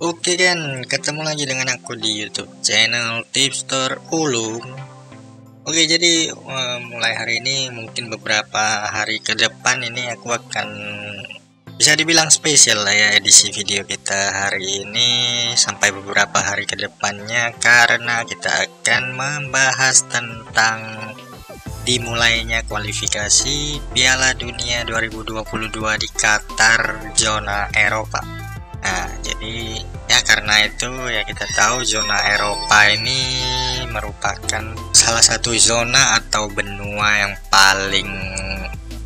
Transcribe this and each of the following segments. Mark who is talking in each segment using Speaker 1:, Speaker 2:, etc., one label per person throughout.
Speaker 1: Oke kan, ketemu lagi dengan aku di YouTube channel Tipster Ulum. Oke, jadi mulai hari ini mungkin beberapa hari ke depan ini aku akan bisa dibilang spesial lah ya edisi video kita hari ini sampai beberapa hari ke depannya, karena kita akan membahas tentang dimulainya kualifikasi Piala Dunia 2022 di Qatar zona Eropa. Nah, jadi ya karena itu ya kita tahu zona Eropa ini merupakan salah satu zona atau benua yang paling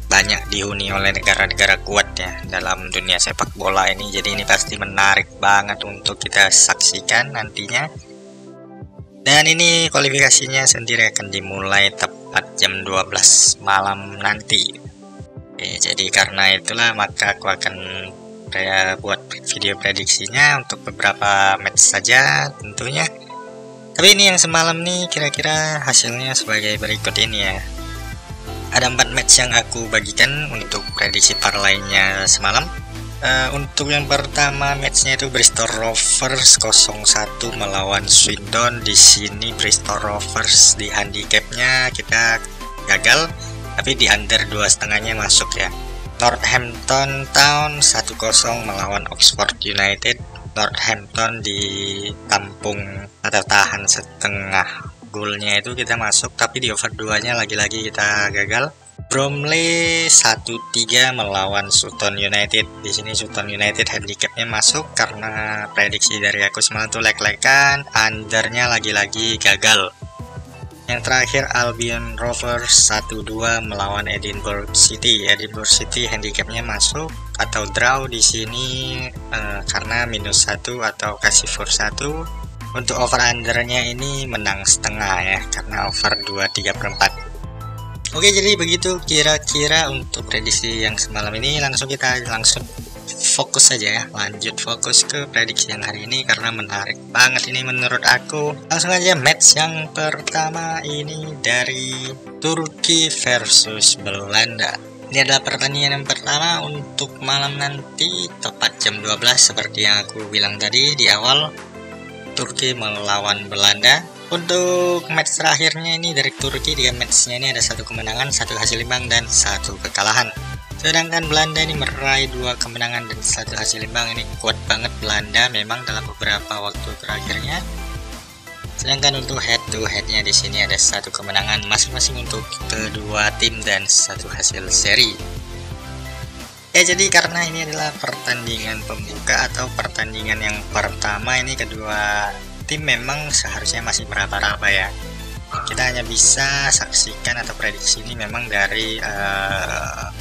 Speaker 1: banyak dihuni oleh negara-negara kuat ya dalam dunia sepak bola ini. Jadi ini pasti menarik banget untuk kita saksikan nantinya. Dan ini kualifikasinya sendiri akan dimulai tepat jam 12 malam nanti. Oke, jadi karena itulah maka aku akan buat video prediksinya untuk beberapa match saja tentunya. Tapi ini yang semalam nih kira-kira hasilnya sebagai berikut ini ya. Ada 4 match yang aku bagikan untuk prediksi parlaynya semalam. Untuk yang pertama matchnya itu Bristol Rovers 0-1 melawan Swindon. Di sini Bristol Rovers di handicapnya kita gagal, tapi di under 2,5-nya masuk ya. Northampton Town 1-0 melawan Oxford United. Northampton ditampung atau tahan setengah golnya itu kita masuk, tapi di over 2-nya lagi-lagi kita gagal. Bromley 1-3 melawan Sutton United. Di sini Sutton United handicapnya masuk karena prediksi dari aku semalam tuh leg-legan, undernya lagi-lagi gagal. Yang terakhir Albion Rovers 1-2 melawan Edinburgh City. Edinburgh City handicapnya masuk atau draw di sini karena -1 atau kasih for 1. Untuk over undernya ini menang setengah ya karena over 2/3/4. Oke, jadi begitu kira-kira untuk prediksi yang semalam ini. Kita langsung fokus saja ya, lanjut fokus ke prediksi yang hari ini karena menarik banget ini menurut aku. Langsung aja match yang pertama ini dari Turki versus Belanda. Ini adalah pertandingan yang pertama untuk malam nanti tepat jam 12 seperti yang aku bilang tadi di awal. Turki melawan Belanda. Untuk match terakhirnya ini dari Turki, 3 matchnya ini ada 1 kemenangan, 1 hasil imbang, dan 1 kekalahan. Sedangkan Belanda ini meraih 2 kemenangan dan 1 hasil imbang. Ini kuat banget Belanda memang dalam beberapa waktu terakhirnya. Sedangkan untuk head to headnya di sini ada 1 kemenangan masing-masing untuk kedua tim dan 1 hasil seri. Ya, jadi karena ini adalah pertandingan pembuka atau pertandingan yang pertama, ini kedua tim memang seharusnya masih meraba-raba ya. Kita hanya bisa saksikan atau prediksi ini memang dari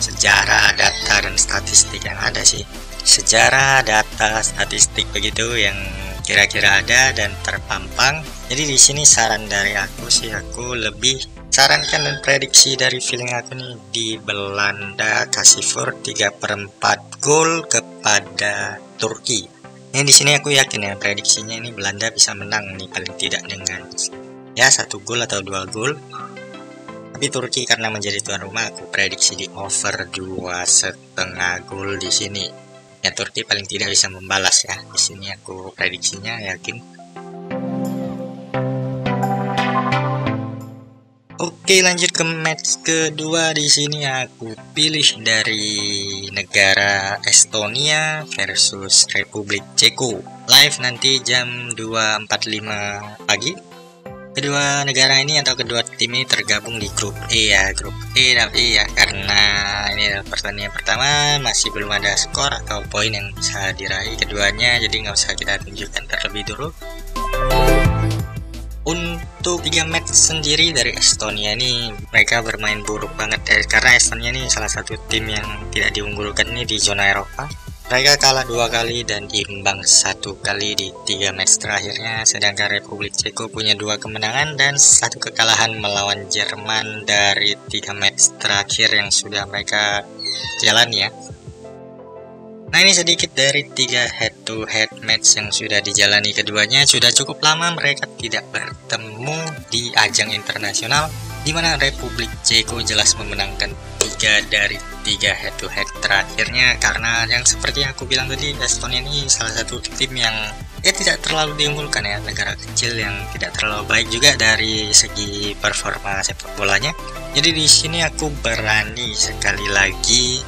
Speaker 1: sejarah, data, dan statistik yang ada sih. Sejarah, data, statistik begitu yang kira-kira ada dan terpampang. Jadi di sini saran dari aku sih, aku lebih sarankan dan prediksi dari feeling aku nih di Belanda kasih for 3/4 gol kepada Turki. Yang di sini aku yakin ya prediksinya ini Belanda bisa menang nih paling tidak dengan ya 1 gol atau 2 gol. Tapi Turki karena menjadi tuan rumah aku prediksi di over 2,5 gol di sini. Ya Turki paling tidak bisa membalas ya. Di sini aku prediksinya yakin. Oke, lanjut ke match kedua. Di sini aku pilih dari negara Estonia versus Republik Ceko. Live nanti jam 2.45 pagi. Kedua negara ini atau kedua tim ini tergabung di grup E ya, grup E. Tapi ya karena ini adalah pertandingan pertama, masih belum ada skor atau poin yang bisa diraih keduanya, jadi nggak usah kita tunjukkan terlebih dulu. Untuk 3 match sendiri dari Estonia ini mereka bermain buruk banget ya, karena Estonia ini salah satu tim yang tidak diunggulkan ini di zona Eropa. Mereka kalah 2 kali dan imbang 1 kali di 3 match terakhirnya. Sedangkan Republik Ceko punya 2 kemenangan dan 1 kekalahan melawan Jerman dari 3 match terakhir yang sudah mereka jalani ya. Nah, ini sedikit dari 3 head to head match yang sudah dijalani keduanya. Sudah cukup lama mereka tidak bertemu di ajang internasional, di mana Republik Ceko jelas memenangkan 3 dari 3 head to head terakhirnya. Karena yang seperti yang aku bilang tadi, Estonia ini salah satu tim yang tidak terlalu diunggulkan ya, negara kecil yang tidak terlalu baik juga dari segi performa sepak bolanya. Jadi di sini aku berani sekali lagi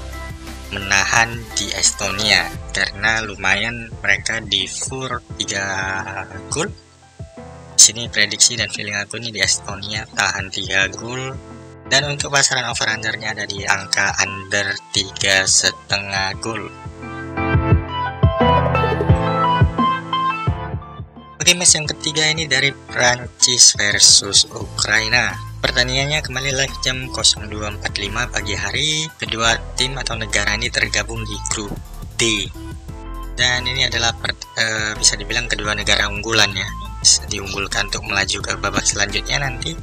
Speaker 1: menahan di Estonia karena lumayan mereka di fur 3 gol. Di sini prediksi dan feeling aku nih di Estonia tahan 3 gol. Dan untuk pasaran over undernya ada di angka under 3,5 gol. Oke, match yang ketiga ini dari Prancis versus Ukraina. Pertandingannya kembali live jam 02.45 pagi hari. Kedua tim atau negara ini tergabung di grup D. Dan ini adalah bisa dibilang kedua negara unggulan ya. Bisa diunggulkan untuk melaju ke babak selanjutnya nanti.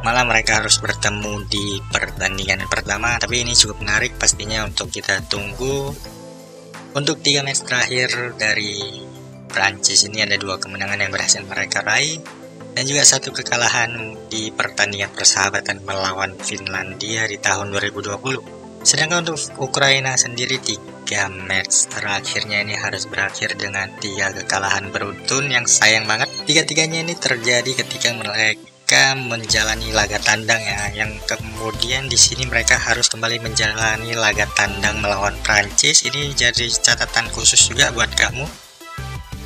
Speaker 1: Malah mereka harus bertemu di pertandingan pertama. Tapi ini cukup menarik pastinya untuk kita tunggu. Untuk 3 match terakhir dari Prancis ini ada 2 kemenangan yang berhasil mereka raih dan juga 1 kekalahan di pertandingan persahabatan melawan Finlandia di tahun 2020. Sedangkan untuk Ukraina sendiri 3 match terakhirnya ini harus berakhir dengan 3 kekalahan beruntun yang sayang banget. Tiga-tiganya ini terjadi ketika mereka menjalani laga tandang ya, yang kemudian di sini mereka harus kembali menjalani laga tandang melawan Prancis. Ini jadi catatan khusus juga buat kamu.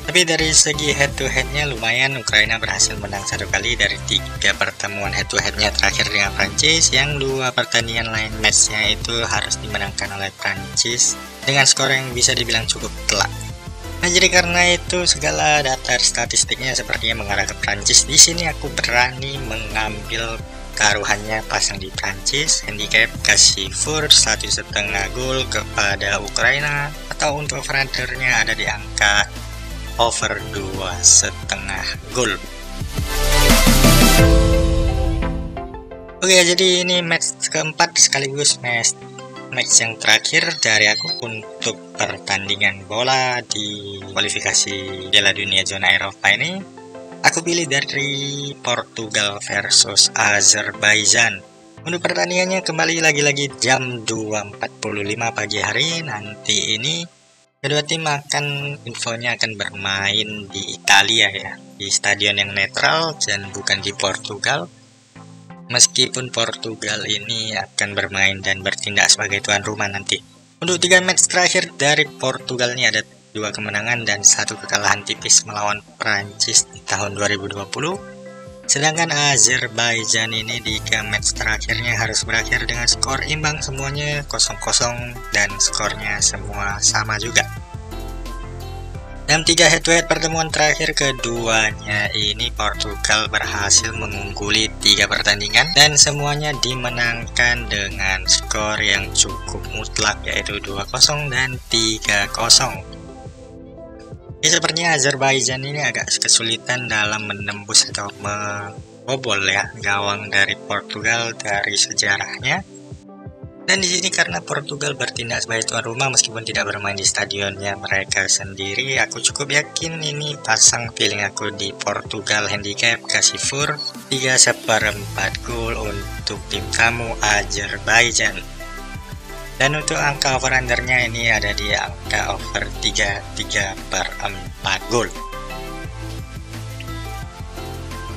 Speaker 1: Tapi dari segi head to headnya lumayan, Ukraina berhasil menang 1 kali dari 3 pertemuan head to headnya terakhir dengan Prancis. Yang 2 pertandingan lain matchnya itu harus dimenangkan oleh Prancis dengan skor yang bisa dibilang cukup telak. Nah, jadi karena itu segala data statistiknya sepertinya mengarah ke Prancis. Di sini aku berani mengambil taruhannya pasang di Prancis, handicap kasih fur 1,5 gol kepada Ukraina, atau untuk over-undernya ada di angka over 2,5 gol. Oke, jadi ini match keempat sekaligus match yang terakhir dari aku untuk pertandingan bola di kualifikasi Piala Dunia zona Eropa ini. Aku pilih dari Portugal versus Azerbaijan. Untuk pertandingannya kembali lagi-lagi jam 2.45 pagi hari nanti ini. Kedua tim infonya akan bermain di Italia ya, di stadion yang netral dan bukan di Portugal. Meskipun Portugal ini akan bermain dan bertindak sebagai tuan rumah nanti. Untuk 3 match terakhir dari Portugal ini ada 2 kemenangan dan 1 kekalahan tipis melawan Prancis di tahun 2020. Sedangkan Azerbaijan ini di 3 match terakhirnya harus berakhir dengan skor imbang semuanya 0-0 dan skornya semua sama juga. Dalam 3 head-to-head pertemuan terakhir keduanya ini Portugal berhasil mengungguli 3 pertandingan dan semuanya dimenangkan dengan skor yang cukup mutlak yaitu 2-0 dan 3-0. Ya, sepertinya Azerbaijan ini agak kesulitan dalam menembus atau membobol ya gawang dari Portugal dari sejarahnya. Dan di sini karena Portugal bertindak sebagai tuan rumah meskipun tidak bermain di stadionnya mereka sendiri, aku cukup yakin ini pasang feeling aku di Portugal handicap kasih fur 3/4 gol untuk tim tamu Azerbaijan. Dan untuk angka over undernya ini ada di angka over 3/4 gol.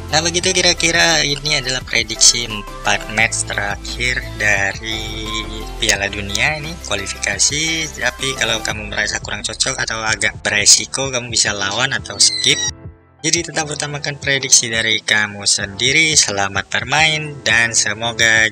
Speaker 1: Nah, begitu kira-kira ini adalah prediksi 4 match terakhir dari Piala Dunia ini kualifikasi. Tapi kalau kamu merasa kurang cocok atau agak beresiko, kamu bisa lawan atau skip. Jadi tetap utamakan prediksi dari kamu sendiri. Selamat bermain dan semoga